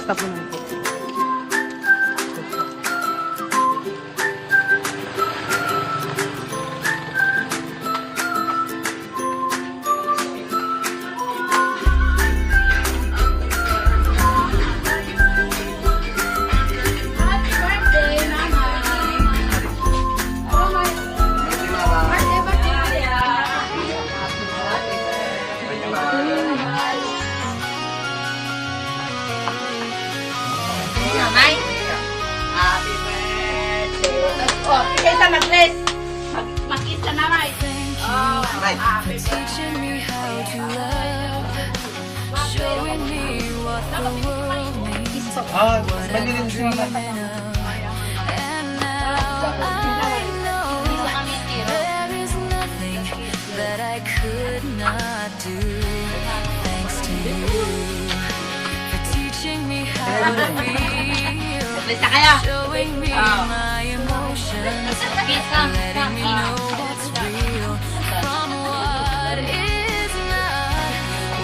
Stop mo na po. Mamay? Happy birthday! Oh, sige sa mag-bless. Mag-kiss ka na, May. Oh, happy Teaching me how to love, showing me what the world means. Ah, mali rin si Mama. And now I know there is nothing that I could not do. Thanks to you for teaching me how to feel, Bless na kayo. showing me my emotions, letting me know what's real from what is not.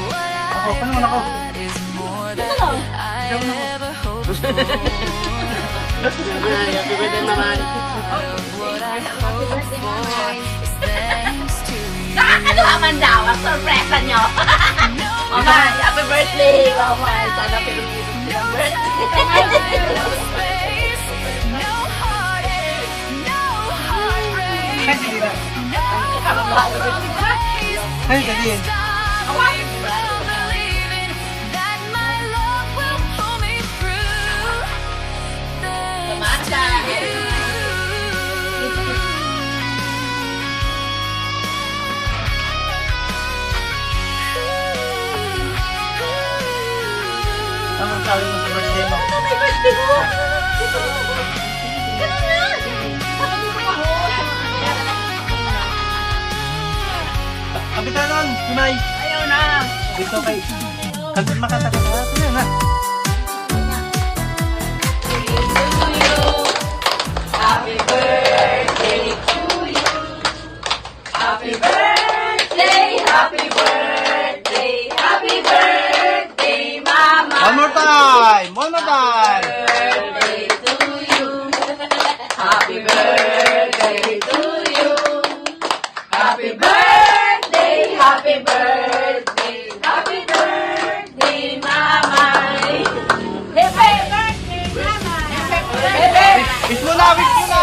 What I got is more than I ever hoped for. Happy birthday naman. What I hope for is thanks to you. Nakakalawa man daw ang sorpresa nyo. Mamay, happy birthday. Mamay, sana pinag-ibig yung birthday. No space, no heartache, no heartbreak. Ay, sige na. Ay, sige. Believing that my love will pull me through. Thanks to you. Anong sabi mo sa birthday mo? Happy birthday mo. Ganun na. Kapitanon, Himay. Ayaw na. Dito kay... Kalbit makatakas na. Ano na? Happy birthday to you. Happy birthday, happy birthday, happy birthday, Mama. One more time! One more time! Birthday to you. Happy birthday to you. Happy birthday, happy birthday, happy birthday, Mama. Happy birthday, Mama. Wish mo na! Wish mo na!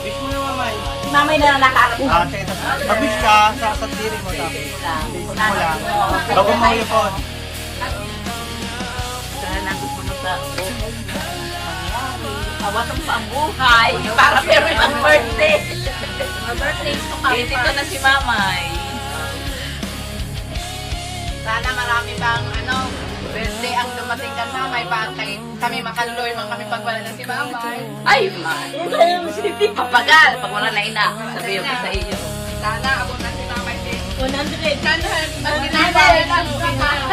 Wish mo na, Mamay. Si Mamay na lang nakakita. Ah, sige. Mag-wish ka sa tiri mo tapos. Wish mo lang. Bago mo yung phone. Sana gusto mo sa awatang pa ang buhay para pero ang birthday. Birthday ko ka. Dito na si Mamay. Sana marami bang birthday ang dumating kay Mamay para kami makaluloy man kami pag wala na si Mamay. Ay, papagal pag wala na ina. Sabihin ko sa iyo. Sana ako na si Mamay din. 100. Sana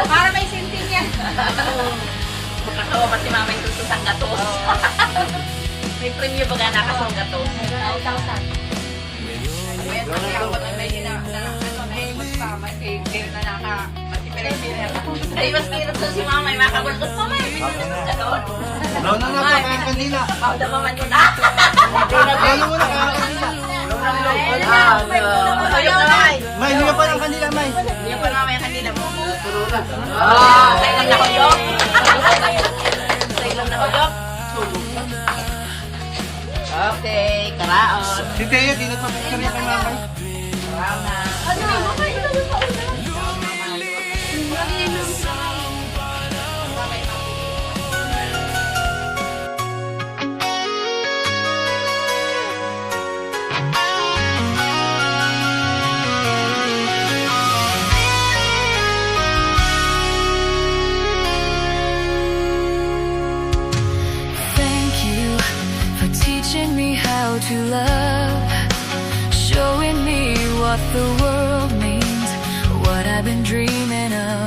para may sinting yan. Makakawa pa si Mamay susang gatos. May premyo ba nga nakasang gatos? 5,000. Ayan, kasi ako ba may ay, mas hirap doon si Mamay. Makabultos Mamay. Ganon. Blow na nga pa kayang kanila. Pauda maman mo na. Blow mo na kayang kanila. Tuyok na Mamay. May, hindi pa ng kanila, May. Hindi pa Mamay ang kanila mo. Sa ilang nakuyok. Sa ilang nakuyok. Okay, karaon. Si Teo, di nagpapicture niya kay Mamay. Karaon na. Thank you for teaching me how to love, showing me what the world means, what I've been dreaming of.